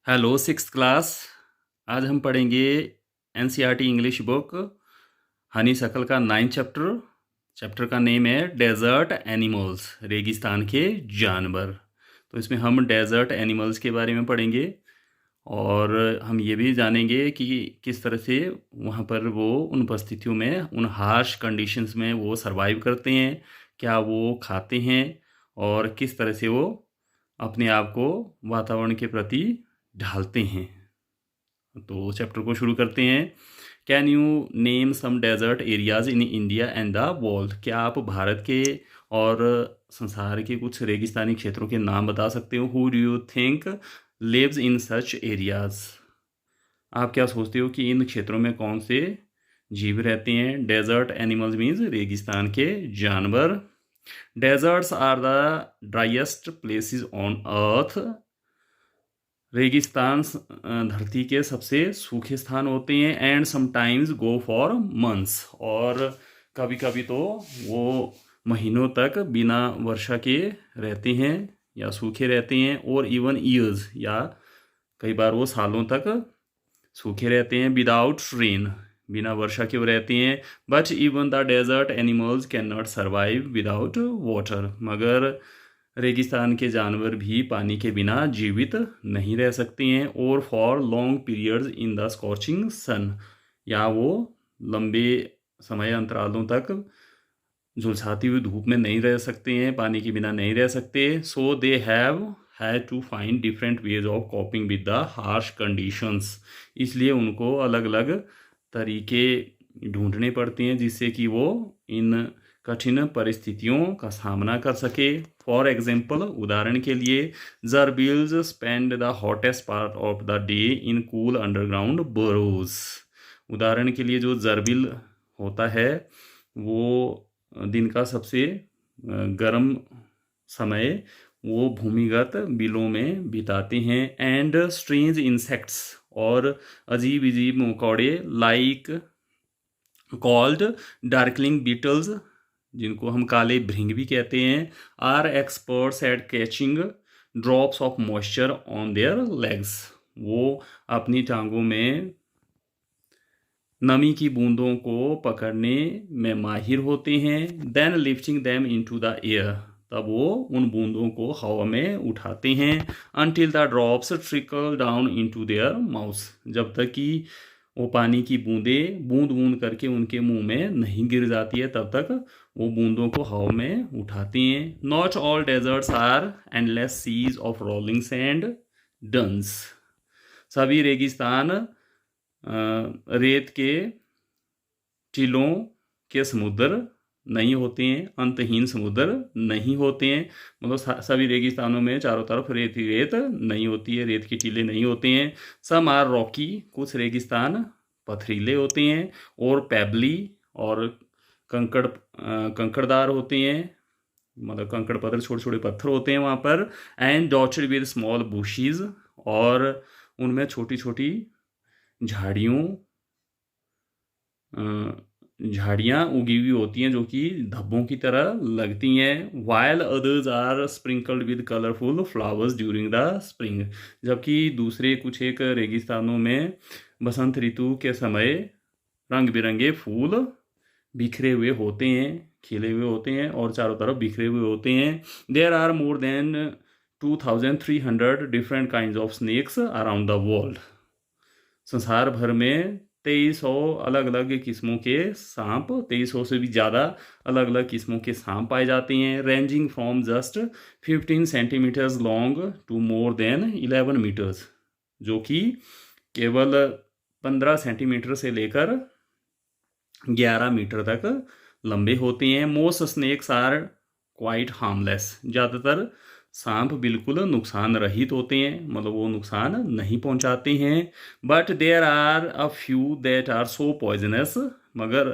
Hello sixth class. आज हम पढ़ेंगे एनसीईआरटी इंग्लिश बुक हनी शकल का 9th चैप्टर। चैप्टर का नेम है डेजर्ट एनिमल्स, रेगिस्तान के जानवर। तो इसमें हम डेजर्ट एनिमल्स के बारे में पढ़ेंगे और हम ये भी जानेंगे कि किस तरह से वहाँ पर वो उन परिस्थितियों में, उन हार्श कंडीशंस में वो सरवाइव करते हैं, क्या वो खाते हैं और किस तरह से वो अपने आप को वातावरण के प्रति ढालते हैं। तो चैप्टर को शुरू करते हैं। Can you name some desert areas in India and the world? क्या आप भारत के और संसार के कुछ रेगिस्तानी क्षेत्रों के नाम बता सकते हो? Who do you think lives in such areas? आप क्या सोचते हो कि इन क्षेत्रों में कौन से जीव रहते हैं? डेजर्ट एनिमल्स मीन्स रेगिस्तान के जानवर। Deserts are the driest places on earth. रेगिस्तान धरती के सबसे सूखे स्थान होते हैं। And sometimes go for months, और कभी कभी तो वो महीनों तक बिना वर्षा के रहते हैं या सूखे रहते हैं। और इवन ईयर्स, या कई बार वो सालों तक सूखे रहते हैं। विदाउट रेन, बिना वर्षा के वो रहते हैं। But even the desert animals can not survive without water. मगर रेगिस्तान के जानवर भी पानी के बिना जीवित नहीं रह सकते हैं। और for long periods in the scorching sun, या वो लंबे समय अंतरालों तक झुलसाती हुई धूप में नहीं रह सकते हैं, पानी के बिना नहीं रह सकते। So they had to find different ways of coping with the harsh conditions. इसलिए उनको अलग अलग तरीके ढूंढने पड़ते हैं जिससे कि वो इन कठिन परिस्थितियों का सामना कर सके। फॉर एग्जाम्पल, उदाहरण के लिए, gerbils spend the hottest part of the day in cool underground burrows. उदाहरण के लिए जो जरबिल होता है वो दिन का सबसे गर्म समय वो भूमिगत बिलों में बिताते हैं। एंड स्ट्रेंज इंसेक्ट्स, और अजीब अजीब मकोड़े, लाइक कॉल्ड डार्कलिंग बीटल्स, जिनको हम काले भृंग भी कहते हैं, are experts at catching drops of moisture on their legs. वो अपनी टांगों में नमी की बूंदों को पकड़ने में माहिर होते हैं। Then lifting them into the air, तब वो उन बूंदों को हवा में उठाते हैं। Until the drops trickle down into their mouth, जब तक कि वो पानी की बूंदें बूंद बूंद करके उनके मुंह में नहीं गिर जाती है, तब तक वो बूंदों को हवा में उठाती हैं। Not all deserts are endless seas of rolling sand dunes. सभी रेगिस्तान रेत के टीलों के समुद्र नहीं होते हैं, अंतहीन समुद्र नहीं होते हैं। मतलब सभी रेगिस्तानों में चारों तरफ रेत ही रेत नहीं होती है, रेत की टीले नहीं होते हैं। सम आर रॉकी, कुछ रेगिस्तान पथरीले होते हैं। और पेबली, और कंकड़दार होते हैं, मतलब कंकड़ पत्थर, छोटे छोटे पत्थर होते हैं वहाँ पर। And dotted with small bushes, और उनमें छोटी छोटी झाड़ियाँ उगी हुई होती हैं जो कि धब्बों की तरह लगती हैं। While others are sprinkled with colourful flowers during the spring, जबकि दूसरे कुछ एक रेगिस्तानों में बसंत ऋतु के समय रंग बिरंगे फूल बिखरे हुए होते हैं, खिले हुए होते हैं और चारों तरफ बिखरे हुए होते हैं। There are more than 2300 different kinds of snakes around the world. संसार भर में 2300 अलग अलग किस्मों के सांप, 2300 से भी ज़्यादा अलग अलग किस्मों के सांप पाए जाते हैं। Ranging from just 15 centimetres long to more than 11 metres, जो कि केवल 15 सेंटीमीटर से लेकर 11 मीटर तक लंबे होते हैं। Most snakes are quite harmless, ज़्यादातर सांप बिल्कुल नुकसान रहित होते हैं, मतलब वो नुकसान नहीं पहुंचाते हैं। But there are a few that are so poisonous, मगर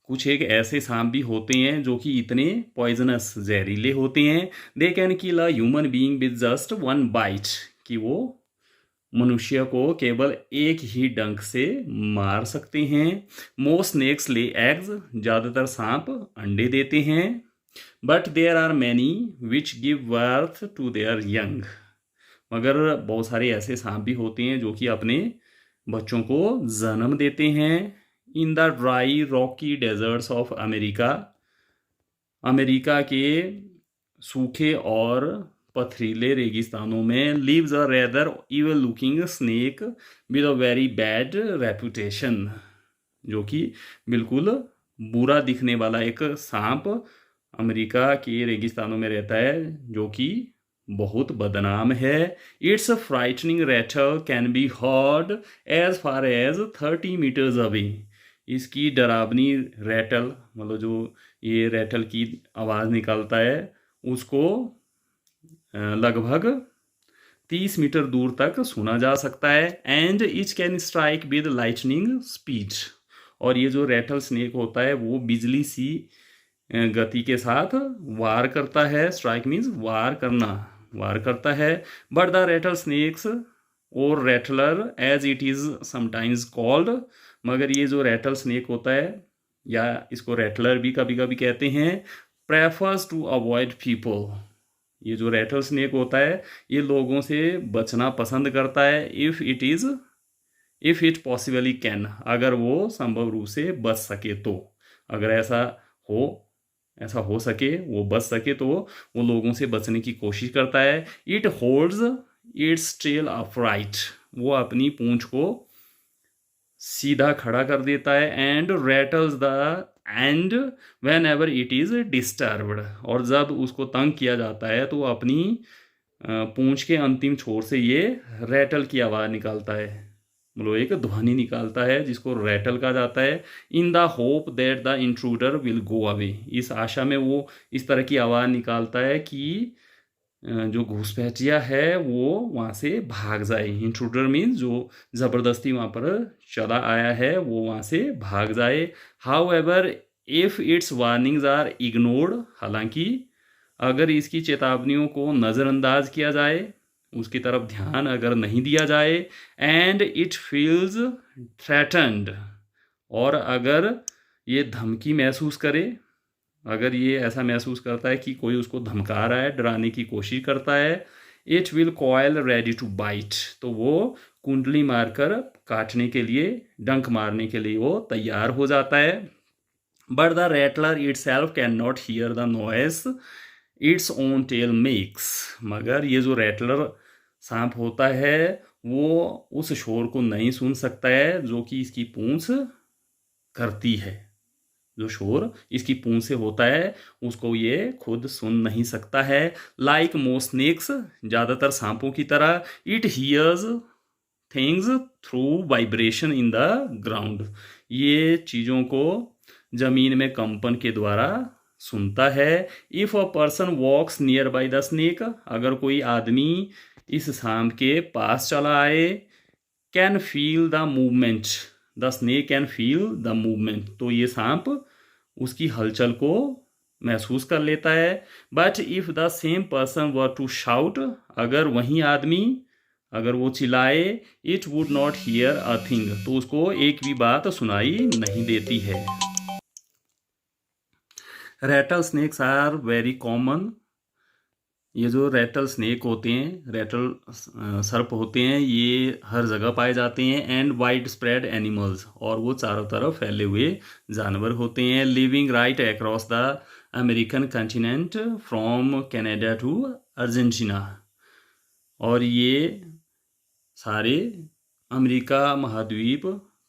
कुछ एक ऐसे सांप भी होते हैं जो कि इतने पॉइजनस, जहरीले होते हैं। They can kill a human being with just one byte, कि वो मनुष्य को केवल एक ही डंक से मार सकते हैं। मोस्ट स्नेक्स ले एग्स, ज़्यादातर सांप अंडे देते हैं। But there are many which give birth to their young, मगर बहुत सारे ऐसे सांप भी होते हैं जो कि अपने बच्चों को जन्म देते हैं। In the dry rocky deserts of America, America के सूखे और पथरीले रेगिस्तानों में lives a rather evil looking snake with a very bad reputation, जो कि बिल्कुल बुरा दिखने वाला एक सांप अमेरिका के रेगिस्तानों में रहता है, जो कि बहुत बदनाम है। Its frightening rattle can be heard as far as 30 metres away. इसकी डरावनी रैटल, मतलब जो ये रैटल की आवाज़ निकालता है, उसको लगभग 30 मीटर दूर तक सुना जा सकता है। And each can strike with lightning speed. और ये जो रैटल स्नेक होता है वो बिजली सी गति के साथ वार करता है। स्ट्राइक मीन्स वार करना, वार करता है। बट द रैटल स्नेक्स और rattler as it is sometimes called, मगर ये जो रैटल स्नेक होता है, या इसको रैटलर भी कभी कभी कहते हैं, प्रेफर्स टू अवॉइड पीपल। ये जो रैटल स्नेक होता है ये लोगों से बचना पसंद करता है। इफ़ इट पॉसिबली कैन, अगर वो संभव रूप से बच सके तो, अगर ऐसा हो सके, वो बच सके, तो वो लोगों से बचने की कोशिश करता है। It holds its tail upright, वो अपनी पूंछ को सीधा खड़ा कर देता है। And rattles the end whenever it is disturbed, और जब उसको तंग किया जाता है तो अपनी पूंछ के अंतिम छोर से ये रैटल की आवाज़ निकालता है, मतलब एक ध्वनि निकालता है जिसको रैटल कहा जाता है। In the hope that the intruder will go away, इस आशा में वो इस तरह की आवाज़ निकालता है कि जो घुसपैठिया है वो वहाँ से भाग जाए। इंट्रूडर मीन्स जो ज़बरदस्ती वहाँ पर चला आया है वो वहाँ से भाग जाए। However if it's warnings are ignored, हालांकि अगर इसकी चेतावनियों को नज़रअंदाज किया जाए, उसकी तरफ ध्यान अगर नहीं दिया जाए, एंड इट फील्स थ्रेटन्ड, और अगर ये धमकी महसूस करे, अगर ये ऐसा महसूस करता है कि कोई उसको धमका रहा है, डराने की कोशिश करता है, it will coil ready to bite, तो वो कुंडली मारकर काटने के लिए, डंक मारने के लिए वो तैयार हो जाता है। But the rattler itself can not hear the noise its own tail makes, मगर ये जो रैटलर सांप होता है वो उस शोर को नहीं सुन सकता है जो कि इसकी पूंछ करती है। जो शोर इसकी पूंछ से होता है उसको ये खुद सुन नहीं सकता है। लाइक मोस्ट स्नेक्स, ज़्यादातर सांपों की तरह, it hears things through vibration in the ground, ये चीज़ों को जमीन में कंपन के द्वारा सुनता है। If a person walks near by the snake, अगर कोई आदमी इस सांप के पास चला आए, can feel the movement, the snake can feel the movement, तो ये सांप उसकी हलचल को महसूस कर लेता है। But if the same person were to shout, अगर वही आदमी अगर वो चिल्लाए, it would not hear a thing, तो उसको एक भी बात सुनाई नहीं देती है। Rattle snakes are very common, ये जो रैटल स्नेक होते हैं, रैटल सर्प होते हैं, ये हर जगह पाए जाते हैं। एंड वाइड स्प्रेड एनिमल्स, और वो चारों तरफ फैले हुए जानवर होते हैं। Living right across the American continent from Canada to Argentina, और ये सारे अमेरिका महाद्वीप,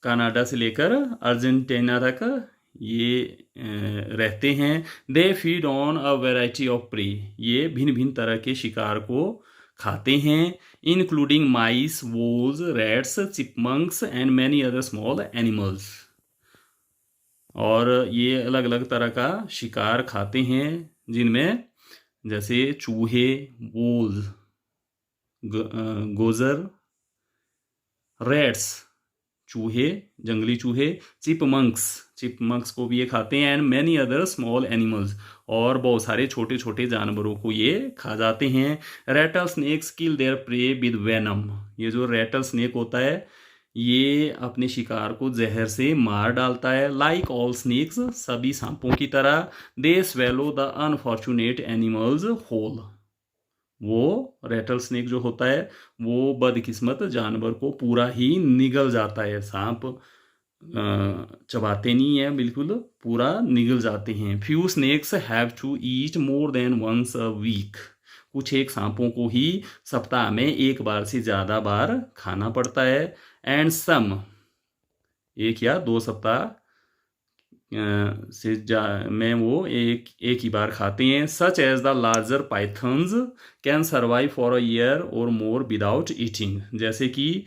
कनाडा से लेकर अर्जेंटीना तक ये रहते हैं। They feed on a variety of prey, ये भिन्न भिन्न तरह के शिकार को खाते हैं। Including mice, voles, rats, chipmunks and many other small animals, और ये अलग अलग तरह का शिकार खाते हैं जिनमें जैसे चूहे, वोल्स, गोजर, रैट्स चूहे, जंगली चूहे, चिपमंक्स को भी ये खाते हैं। And many other small animals, और बहुत सारे छोटे छोटे जानवरों को ये खा जाते हैं। Rattle snakes kill their prey with venom, ये जो रैटल स्नेक होता है ये अपने शिकार को जहर से मार डालता है। लाइक ऑल स्नेक्स, सभी सांपों की तरह, they swallow the unfortunate animals whole, वो रेटल स्नेक जो होता है वो बदकिस्मत जानवर को पूरा ही निगल जाता है। सांप चबाते नहीं है, बिल्कुल पूरा निगल जाते हैं। Few snakes have to eat more than once a week. कुछ एक सांपों को ही सप्ताह में एक बार से ज़्यादा बार खाना पड़ता है। एंड सम, एक या दो सप्ताह में वो एक एक ही बार खाते हैं। Such as the larger pythons can survive for a year or more without eating. जैसे कि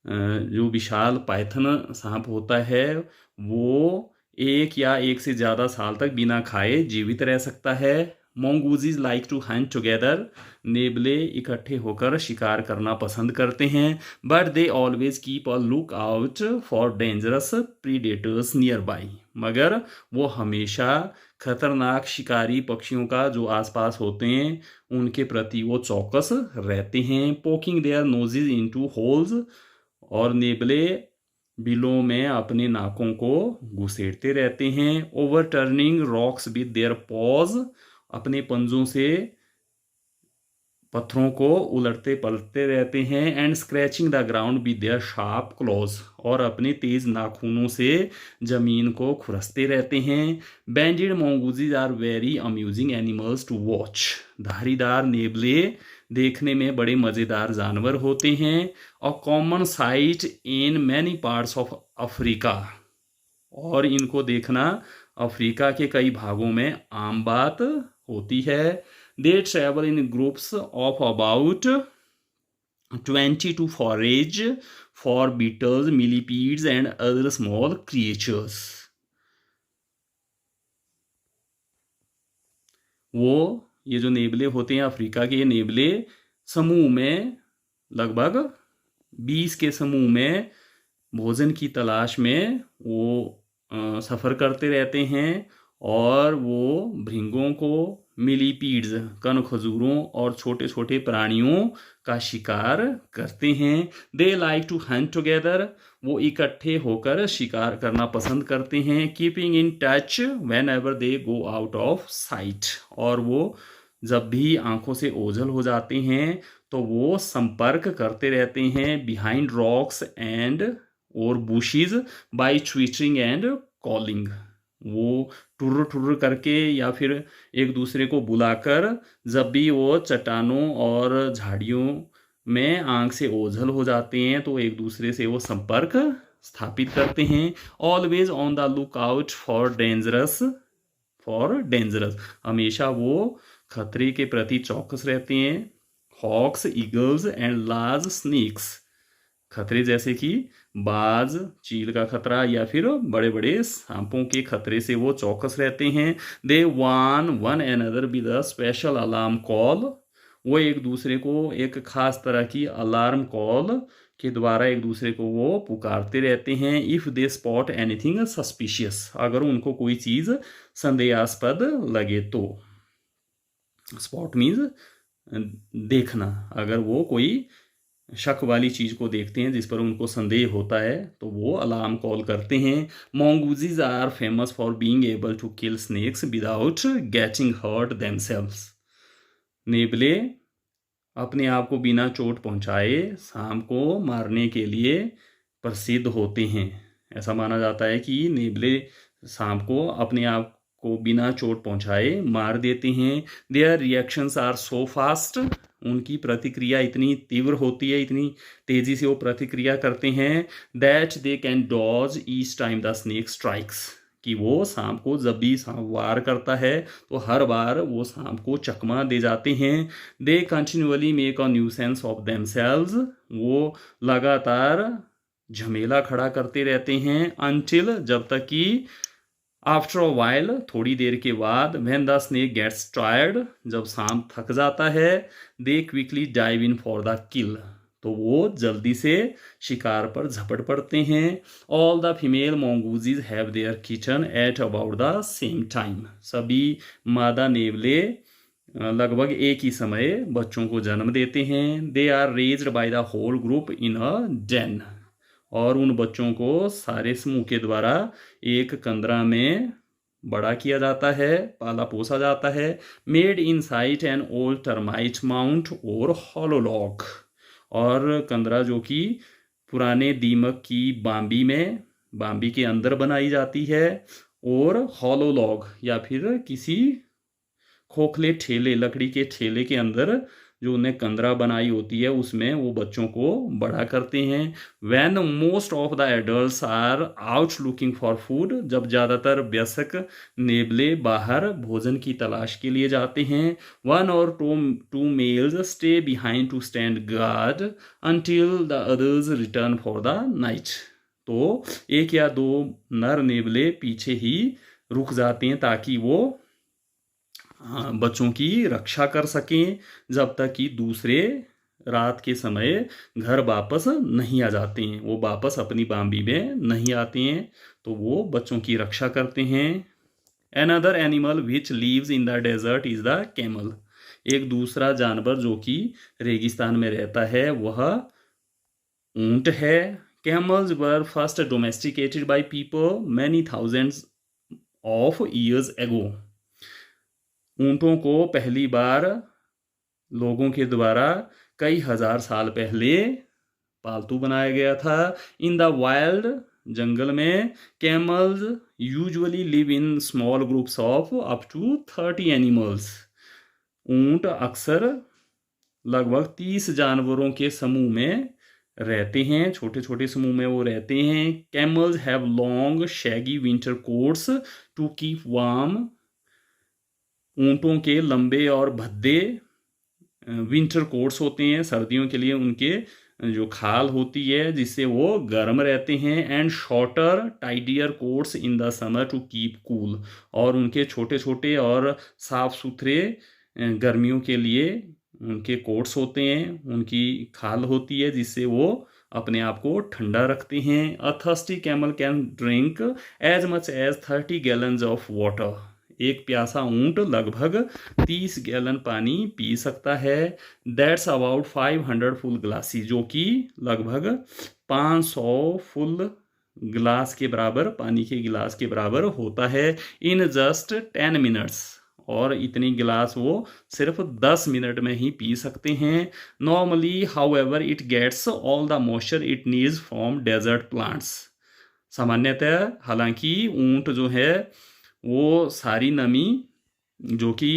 जो विशाल पाइथन सांप होता है वो एक या एक से ज़्यादा साल तक बिना खाए जीवित रह सकता है। मोंगूजीज लाइक टू हंट टुगेदर। नेबले इकट्ठे होकर शिकार करना पसंद करते हैं। But they always keep a look out for dangerous predators near by. मगर वो हमेशा खतरनाक शिकारी पक्षियों का जो आसपास होते हैं उनके प्रति वो चौकस रहते हैं। Poking their noses into holes. और नेबले बिलों में अपने नाकों को घुसेड़ते रहते हैं। Overturning rocks with their pause. अपने पंजों से पत्थरों को उलटते पलटते रहते हैं। And scratching the ground with their sharp clause. और अपने तेज नाखूनों से जमीन को खुरसते रहते हैं। Banded mongooses are very amusing animals to watch. धारीदार नेबले देखने में बड़े मज़ेदार जानवर होते हैं। A common sight in many parts of Africa. और इनको देखना अफ्रीका के कई भागों में आम बात होती है। They travel in groups of about 20 to forage for beetles, millipedes and other small creatures. वो ये जो नेबले होते हैं अफ्रीका के, ये नेबले समूह में लगभग 20 के समूह में भोजन की तलाश में वो सफ़र करते रहते हैं। और वो भृंगों को, मिलीपीड्स कण खजूरों और छोटे छोटे प्राणियों का शिकार करते हैं। They like to hunt together. वो इकट्ठे होकर शिकार करना पसंद करते हैं। Keeping in touch whenever they go out of sight. और वो जब भी आंखों से ओझल हो जाते हैं तो वो संपर्क करते रहते हैं। बिहाइंड रॉक्स एंड और bushes by twittering and calling. वो टुर्र टुर्र करके या फिर एक दूसरे को बुलाकर जब भी वो चट्टानों और झाड़ियों में आंख से ओझल हो जाते हैं तो एक दूसरे से वो संपर्क स्थापित करते हैं। Always on the look out for dangerous. हमेशा वो खतरे के प्रति चौकस रहते हैं। Hawks, eagles and large snakes. खतरे जैसे कि बाज, चील का खतरा या फिर बड़े बड़े सांपों के खतरे से वो चौकस रहते हैं। They warn one another with a special alarm call. वो एक दूसरे को एक खास तरह की अलार्म कॉल के द्वारा एक दूसरे को वो पुकारते रहते हैं। If they spot anything suspicious. अगर उनको कोई चीज़ संदेहास्पद लगे तो। स्पॉट मीन्स देखना। अगर वो कोई शक वाली चीज़ को देखते हैं जिस पर उनको संदेह होता है तो वो अलार्म कॉल करते हैं। Mongooses are famous for being able to kill snakes without getting hurt themselves. नेबले अपने आप को बिना चोट पहुंचाए सांप को मारने के लिए प्रसिद्ध होते हैं। ऐसा माना जाता है कि नेबले सांप को अपने आप को बिना चोट पहुंचाए मार देते हैं। Their reactions are so fast. उनकी प्रतिक्रिया इतनी तीव्र होती है, इतनी तेजी से वो प्रतिक्रिया करते हैं। That they can dodge each time the snake strikes. कि वो सांप को जब भी सांप वार करता है तो हर बार वो सांप को चकमा दे जाते हैं। They continually make a nuisance of themselves. वो लगातार झमेला खड़ा करते रहते हैं। अनटिल, जब तक कि आफ्टर अ वाइल, थोड़ी देर के बाद, when the snake gets tired, जब सांप थक जाता है, they quickly dive in for the kill. तो वो जल्दी से शिकार पर झपट पड़ते हैं। All the female mongooses have their kittens at about the same time. सभी मादा नेवले लगभग एक ही समय बच्चों को जन्म देते हैं। They are raised by the whole group in a den. और उन बच्चों को सारे समूह के द्वारा एक कंदरा में बड़ा किया जाता है, पाला पोसा जाता है। Made in site an old termite mount और हॉलो लॉग, और कंदरा जो कि पुराने दीमक की बाम्बी के अंदर बनाई जाती है, और हॉलो लॉग या फिर किसी खोखले ठेले, लकड़ी के ठेले के अंदर जो उन्हें कंदरा बनाई होती है उसमें वो बच्चों को बड़ा करते हैं। When most of the adults are out looking for food, जब ज़्यादातर वयस्क नेबले बाहर भोजन की तलाश के लिए जाते हैं। One or two males stay behind to stand guard until the others return for the night. तो एक या दो नर नेबले पीछे ही रुक जाते हैं ताकि वो बच्चों की रक्षा कर सकें, जब तक कि दूसरे रात के समय घर वापस नहीं आ जाते हैं, वो वापस अपनी बाम्बी में नहीं आते हैं, तो वो बच्चों की रक्षा करते हैं। Another animal which lives in the desert is the camel. एक दूसरा जानवर जो कि रेगिस्तान में रहता है वह ऊंट है। Camels were first domesticated by people many thousands of years ago. ऊंटों को पहली बार लोगों के द्वारा कई हजार साल पहले पालतू बनाया गया था। इन द वाइल्ड, जंगल में, camels usually live in small groups of up to 30 animals. ऊंट अक्सर लगभग 30 जानवरों के समूह में रहते हैं, छोटे छोटे समूह में वो रहते हैं। Camels have long shaggy winter coats to keep warm. ऊंटों के लंबे और भद्दे विंटर कोट्स होते हैं, सर्दियों के लिए उनके जो खाल होती है जिससे वो गर्म रहते हैं। And shorter tidier coats in the summer to keep cool, और उनके छोटे छोटे और साफ सुथरे गर्मियों के लिए उनके कोट्स होते हैं, उनकी खाल होती है जिससे वो अपने आप को ठंडा रखते हैं। A thirsty camel can drink as much as 30 gallons of water. एक प्यासा ऊंट लगभग 30 गैलन पानी पी सकता है। दैट्स अबाउट 500 फुल ग्लासी, जो कि लगभग 500 फुल ग्लास के बराबर, पानी के गिलास के बराबर होता है। इन जस्ट 10 मिनट्स, और इतनी गिलास वो सिर्फ 10 मिनट में ही पी सकते हैं। Normally however it gets all the moisture it needs from desert plants. सामान्यतः हालांकि ऊंट जो है वो सारी नमी जो कि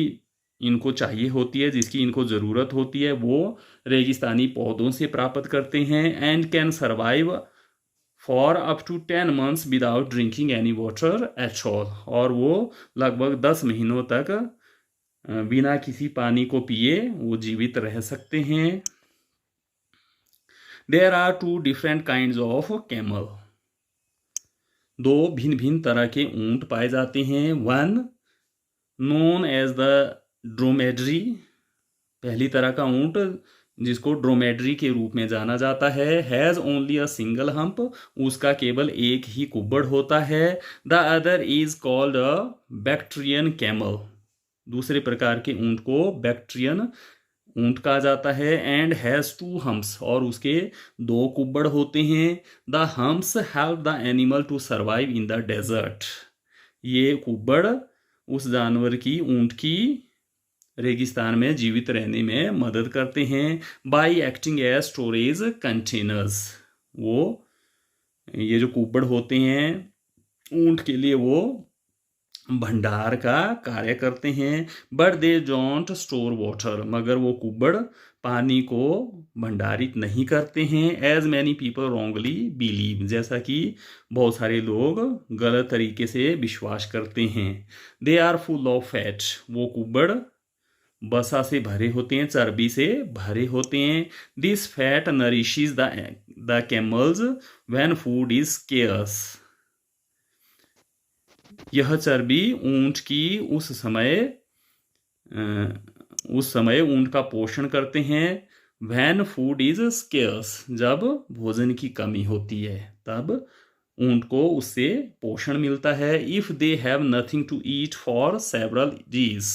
इनको चाहिए होती है, जिसकी इनको ज़रूरत होती है, वो रेगिस्तानी पौधों से प्राप्त करते हैं। And can survive for up to 10 months without drinking any water at all, और वो लगभग 10 महीनों तक बिना किसी पानी को पिए वो जीवित रह सकते हैं। There are 2 different kinds of camel. 2 भिन्न भिन्न तरह के ऊंट पाए जाते हैं। One known as the dromedary, पहली तरह का ऊंट जिसको ड्रोमेड्री के रूप में जाना जाता है, has only a single hump, उसका केवल एक ही कुब्बड़ होता है। The other is called a Bactrian camel, दूसरे प्रकार के ऊंट को बैक्ट्रियन ऊंट कहा जाता है। एंड हैज़ 2 हम्प्स, और उसके 2 कुब्बड़ होते हैं। The humps help the animal to survive in the desert, ये कुब्बड़ उस जानवर की, ऊंट की, रेगिस्तान में जीवित रहने में मदद करते हैं। By acting as storage containers, वो ये जो कुब्बड़ होते हैं ऊंट के लिए वो भंडार का कार्य करते हैं। But they don't store water, मगर वो कुब्बड़ पानी को भंडारित नहीं करते हैं। As many people wrongly believe, जैसा कि बहुत सारे लोग गलत तरीके से विश्वास करते हैं। They are full of fat, वो कुब्बड़ बसा से भरे होते हैं, चर्बी से भरे होते हैं। This fat nourishes the camels when food is scarce, यह चर्बी ऊंट की उस समय ऊंट का पोषण करते हैं। व्हेन फूड इज स्केर्स, जब भोजन की कमी होती है तब ऊंट को उससे पोषण मिलता है। If they have nothing to eat for several days,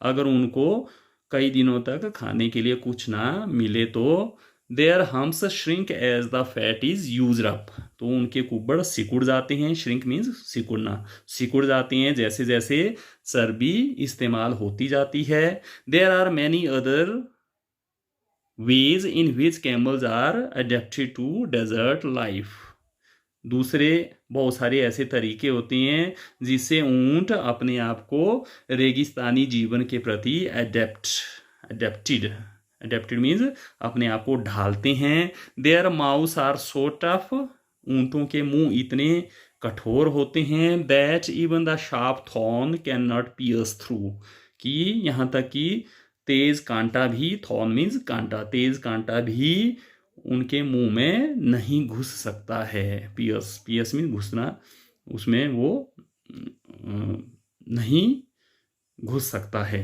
अगर उनको कई दिनों तक खाने के लिए कुछ ना मिले तो their humps shrink as the fat is used up, तो उनके कुब्बड़ सिकुड़ जाते हैं। श्रिंक मीन्स सिकुड़ना, सिकुड़ जाते हैं जैसे जैसे चर्बी इस्तेमाल होती जाती है। There are many other ways in which camels are adapted to desert life. दूसरे बहुत सारे ऐसे तरीके होते हैं जिससे ऊंट अपने आप को रेगिस्तानी जीवन के प्रति अडेप्टेड मीन्स अपने आप को ढालते हैं। Their mouths are so tough, ऊंटों के मुंह इतने कठोर होते हैं। That even the sharp thorn can not pierce through, कि यहाँ तक कि तेज कांटा भी, थॉर्न मीन्स कांटा, तेज कांटा भी उनके मुंह में नहीं घुस सकता है। पियर्स, पियर्स मीन्स घुसना, उसमें वो नहीं घुस सकता है।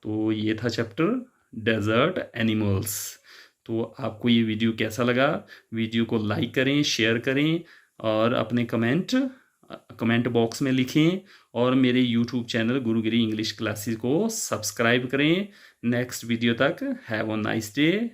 तो ये था चैप्टर डेजर्ट एनिमल्स। तो आपको ये वीडियो कैसा लगा? वीडियो को लाइक करें, शेयर करें और अपने कमेंट बॉक्स में लिखें, और मेरे यूट्यूब चैनल गुरुगिरी इंग्लिश क्लासेस को सब्सक्राइब करें। नेक्स्ट वीडियो तक हैव अ नाइस डे।